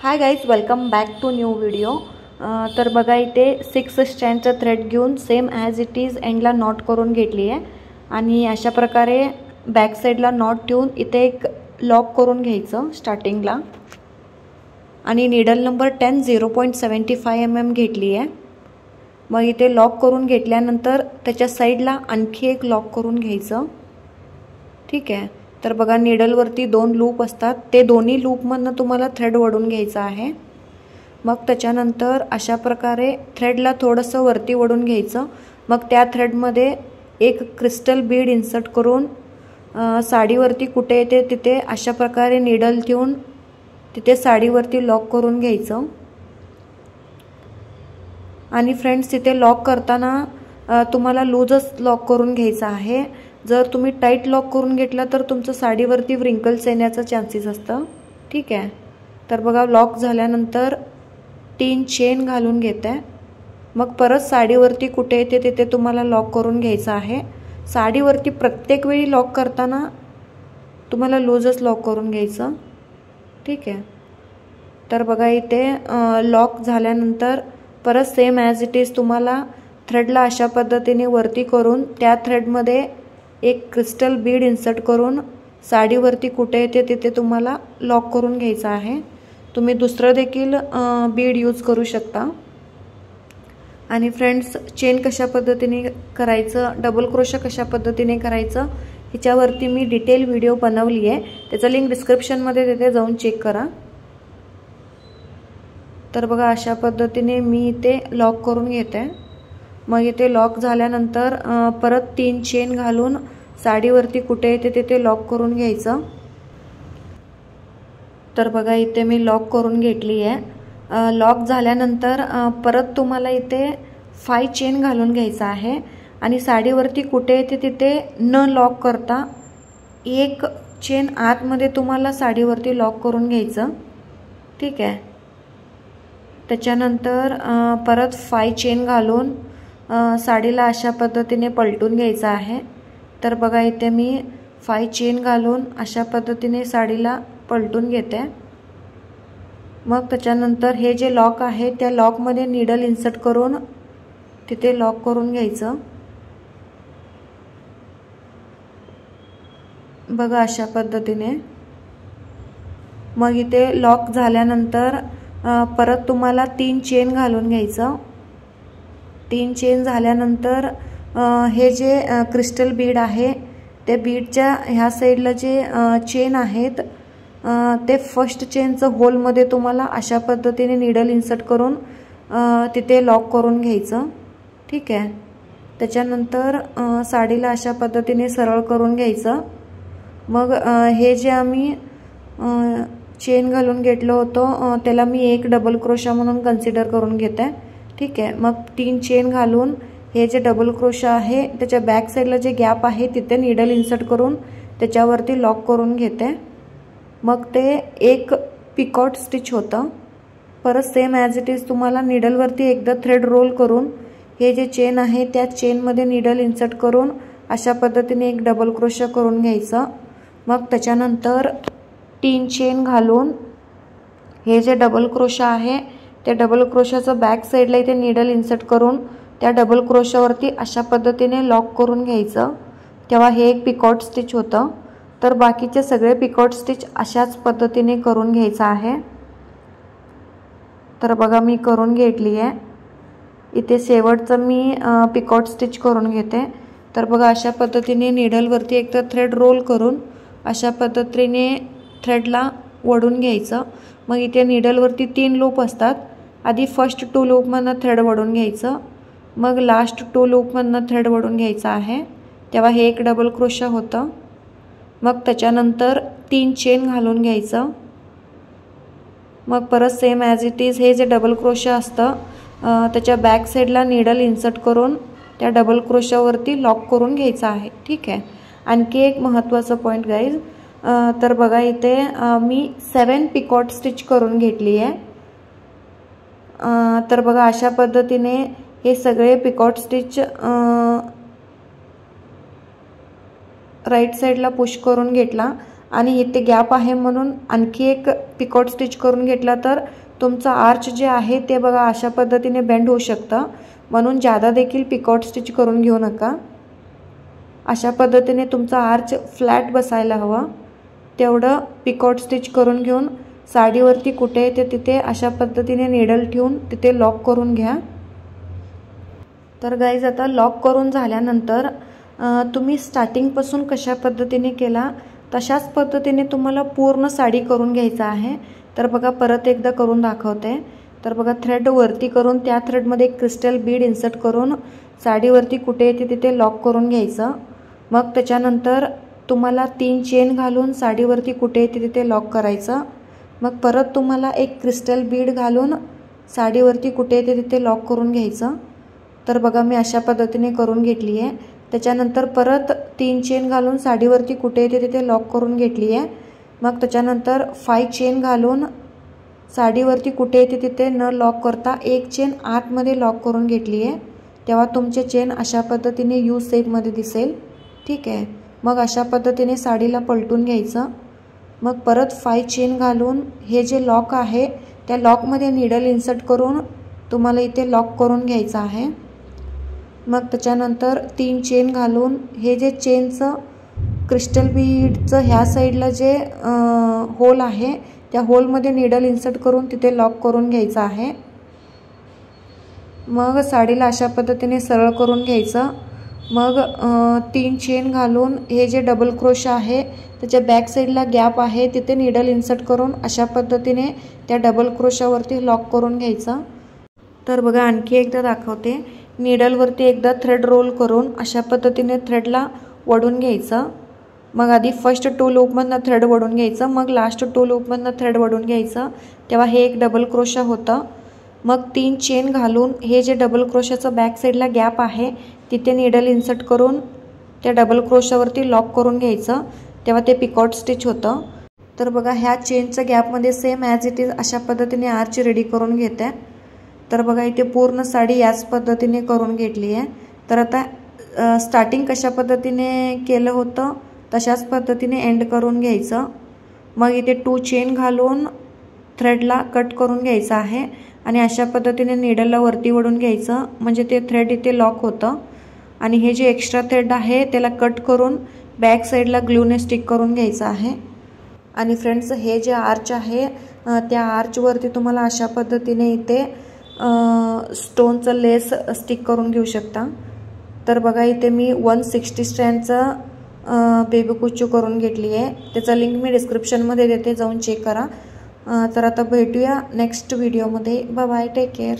High guys, welcome back to new video. तर बघा इथे 6 स्टँडचा थ्रेड घेऊन सेम ॲज इट इज एंडला नॉट करून घेतली आहे आणि अशा प्रकारे बॅक साईडला नॉट ठेवून इथे एक लॉक करून घ्यायचं स्टार्टिंगला आणि नीडल नंबर 10 0.75 mm घेतली आहे। मग इथे लॉक करून घेतल्यानंतर त्याच्या साईडला आणखी एक लॉक करून घ्यायचं। ठीक आहे, तर बघा नीडलवरती 2 लूप असतात, ते दोन्ही लूपमधनं तुम्हाला थ्रेड वडून घ्यायचा आहे। मग त्याच्यानंतर अशा प्रकारे थ्रेडला थोडंसं वरती वडून घ्यायचं। मग त्या थ्रेडमध्ये एक क्रिस्टल बीड इन्सर्ट करून साडीवरती कुठे येते तिथे अशा प्रकारे नीडल ठेवून तिथे साडीवरती लॉक करून घ्यायचं। आणि फ्रेंड्स, तिथे लॉक करताना तुम्हाला लूजच लॉक करून घ्यायचा आहे। जर तुम्ही टाइट लॉक करून घेतला तर तुमचं साडीवरती व्रिंकल्स येण्याचा चान्सेस असतं। ठीक आहे, तर बघा लॉक झाल्यानंतर 3 चेन घालून घेते। मग परत साडीवरती कुठे येते तिथे तुम्हाला लॉक करून घ्यायचं आहे। साडीवरती प्रत्येक वेळी लॉक करताना तुम्हाला लूजच लॉक करून घ्यायचं। ठीक आहे, तर बघा इथे लॉक झाल्यानंतर परत सेम ॲज इट इज तुम्हाला थ्रेडला अशा पद्धतीने वरती करून त्या थ्रेडमध्ये एक क्रिस्टल बीड इन्सर्ट करून साडीवरती कुठे येते तिथे तुम्हाला लॉक करून घ्यायचं आहे। तुम्ही दुसरं देखील बीड यूज करू शकता। आणि फ्रेंड्स, चेन कशा पद्धतीने करायचं, डबल क्रोशा कशा पद्धतीने करायचं ह्याच्यावरती मी डिटेल व्हिडिओ बनवली आहे, त्याचं लिंक डिस्क्रिप्शनमध्ये तिथे जाऊन चेक करा। तर बघा अशा पद्धतीने मी इथे लॉक करून घेते। मग इथे लॉक झाल्यानंतर परत 3 चेन घालून साडीवरती कुठे येते तिथे लॉक करून घ्यायचं। तर बघा इथे मी लॉक करून घेतली आहे। लॉक झाल्यानंतर परत तुम्हाला इथे 5 चेन घालून घ्यायचं आहे आणि साडीवरती कुठे येते तिथे न लॉक करता एक चेन आतमध्ये तुम्हाला साडीवरती लॉक करून घ्यायचं। ठीक आहे, त्याच्यानंतर परत 5 चेन घालून साडीला अशा पद्धतीने पलटून घ्यायचं आहे। तर बघा इथे मी 5 चेन घालून अशा पद्धतीने साडीला पलटून घेते। मग त्याच्यानंतर हे जे लॉक आहे त्या लॉकमध्ये नीडल इन्सर्ट करून तिथे लॉक करून घ्यायचं। बघा अशा पद्धतीने। मग इथे लॉक झाल्यानंतर परत तुम्हाला 3 चेन घालून घ्यायचं। 3 चेन झाल्यानंतर हे जे क्रिस्टल बीड आहे त्या बीडच्या ह्या साईडला जे चेन आहेत ते फर्स्ट चेनचं होलमध्ये तुम्हाला अशा पद्धतीने नीडल इन्सर्ट करून तिथे लॉक करून घ्यायचं। ठीक आहे, त्याच्यानंतर साडीला अशा पद्धतीने सरळ करून घ्यायचं। मग हे जे आम्ही चेन घालून घेतलं होतं त्याला मी एक डबल क्रोशा म्हणून कन्सिडर करून घेते। ठीक आहे, मग 3 चेन घालून हे जे डबल क्रोशा आहे त्याच्या बॅक साईडला जे गॅप आहे तिथे नीडल इन्सर्ट करून त्याच्यावरती लॉक करून घेते। मग ते एक पिकॉट स्टिच होतं। परत सेम ॲज इट इज तुम्हाला नीडलवरती एकदा थ्रेड रोल करून हे जे चेन आहे त्या चेनमध्ये नीडल इन्सर्ट करून अशा पद्धतीने एक डबल क्रोशा करून घ्यायचं। मग त्याच्यानंतर 3 चेन घालून हे जे डबल क्रोशा आहे त्या डबल क्रोशाचं बॅक साईडला इथे नीडल इन्सर्ट करून त्या डबल क्रोशावरती अशा पद्धतीने लॉक करून घ्यायचं। तेव्हा हे एक पिकॉट स्टिच होतं। तर बाकीचे सगळे पिकॉट स्टिच अशाच पद्धतीने करून घ्यायचं आहे। तर बघा मी करून घेतली आहे। इथे शेवटचं मी पिकॉट स्टिच करून घेते। तर बघा अशा पद्धतीने नीडलवरती एकदा थ्रेड रोल करून अशा पद्धतीने थ्रेडला वडून घ्यायचं। मग इथे नीडलवरती 3 लूप असतात। आधी फर्स्ट 2 लूपमधनं थ्रेड वडून घ्यायचं, मग लास्ट 2 लूपमधनं थ्रेड वडून घ्यायचं आहे। तेव्हा हे एक डबल क्रोशा होतं। मग त्याच्यानंतर 3 चेन घालून घ्यायचं। मग परत सेम ॲज इट इज हे जे डबल क्रोशा असतं त्याच्या बॅक साईडला नीडल इन्सर्ट करून त्या डबल क्रोशावरती लॉक करून घ्यायचं आहे। ठीक आहे, आणखी एक महत्त्वाचं पॉईंट गाईज, तर बघा इथे मी 7 पिकॉट स्टिच करून घेतली आहे। तर बघा अशा पद्धतीने हे सगळे पिकॉट स्टिच राईट साईडला पुश करून घेतला आणि इथे गॅप आहे म्हणून आणखी एक पिकॉट स्टिच करून घेतला तर तुमचा आर्च जे आहे ते बघा अशा पद्धतीने बेंड होऊ शकतं, म्हणून जादा देखील पिकॉट स्टिच करून घेऊ नका। अशा पद्धतीने तुमचा आर्च फ्लॅट बसायला हवा तेवढं पिकॉट स्टिच करून घेऊन साडीवरती कुठे ते तिथे अशा पद्धतीने नीडल ठेवून तिथे लॉक करून घ्या। तर गाईज आता लॉक करून झाल्यानंतर तुम्ही स्टार्टिंगपासून कशा पद्धतीने केला तशाच पद्धतीने तुम्हाला पूर्ण साडी करून घ्यायचं आहे। तर बघा परत एकदा करून दाखवते। तर बघा थ्रेड वरती करून त्या थ्रेडमध्ये क्रिस्टल बीड इन्सर्ट करून साडीवरती कुठे येते तिथे लॉक करून घ्यायचं। मग त्याच्यानंतर तुम्हाला 3 चेन घालून साडीवरती कुठे येते तिथे लॉक करायचं। मग परत तुम्हाला एक क्रिस्टल बीड घालून साडीवरती कुठे येते तिथे लॉक करून घ्यायचं। तर बघा मी अशा पद्धतीने करून घेतली आहे। त्याच्यानंतर परत 3 चेन घालून साडीवरती कुठे येते तिथे लॉक करून घेतली आहे। मग त्याच्यानंतर 5 चेन घालून साडीवरती कुठे येते तिथे न लॉक करता 1 चेन आतमध्ये लॉक करून घेतली आहे, तेव्हा तुमचे चेन अशा पद्धतीने यू शेपमध्ये दिसेल। ठीक आहे, मग अशा पद्धतीने साडीला पलटून घ्यायचं। मग परत 5 चेन घालून हे जे लॉक आहे त्या लॉकमध्ये नीडल इन्सर्ट करून तुम्हाला इथे लॉक करून घ्यायचं आहे। मग त्याच्यानंतर 3 चेन घालून हे जे चेनचं क्रिस्टल बीडचं ह्या साईडला जे होल आहे त्या होलमध्ये नीडल इन्सर्ट करून तिथे लॉक करून घ्यायचं आहे। मग साडीला अशा पद्धतीने सरळ करून घ्यायचं। मग 3 चेन घालून हे जे डबल क्रोशा आहे त्याच्या बॅक साईडला गॅप आहे तिथे नीडल इन्सर्ट करून अशा पद्धतीने त्या डबल क्रोशावरती लॉक करून घ्यायचं। तर बघा आणखी एकदा दाखवते। नीडलवरती एकदा थ्रेड रोल करून अशा पद्धतीने थ्रेडला वडून घ्यायचं। मग आधी फर्स्ट 2 लूपमधनं थ्रेड वडून घ्यायचं, मग लास्ट 2 लूपमधनं थ्रेड वडून घ्यायचं, तेव्हा हे एक डबल क्रोशा होतं। मग 3 चेन घालून हे जे डबल क्रोशाचं बॅक साईडला गॅप आहे तिथे नीडल इन्सर्ट करून त्या डबल क्रोशावरती लॉक करून घ्यायचं, तेव्हा ते पिकॉट स्टिच होतं। तर बघा ह्या चेनच्या गॅपमध्ये सेम ॲज इट इज अशा पद्धतीने आर्च रेडी करून घेते। तर बघा इथे पूर्ण साडी याच पद्धतीने करून घेतली आहे। तर आता स्टार्टिंग कशा पद्धतीने केलं होतं तशाच पद्धतीने एंड करून घ्यायचं। मग इथे 2 चेन घालून थ्रेडला कट करून घ्यायचं आहे आणि अशा पद्धतीने नीडलला वरती वडून घ्यायचं, म्हणजे ते थ्रेड इथे लॉक होतं। आणि हे जे एक्स्ट्रा थ्रेड आहे त्याला कट करून बॅक साईडला ग्लूने स्टिक करून घ्यायचं आहे। आणि फ्रेंड्स हे जे आर्च आहे त्या आर्चवरती तुम्हाला अशा पद्धतीने इथे स्टोनचं लेस स्टिक करून घेऊ शकता। तर बघा इथे मी 160 स्ट्रँडचं बेबी कुच्चू करून घेतली आहे, त्याचा लिंक मी डिस्क्रिप्शनमध्ये देते, जाऊन चेक करा। तर आता भेटूया नेक्स्ट व्हिडिओमध्ये। Bye bye, take care.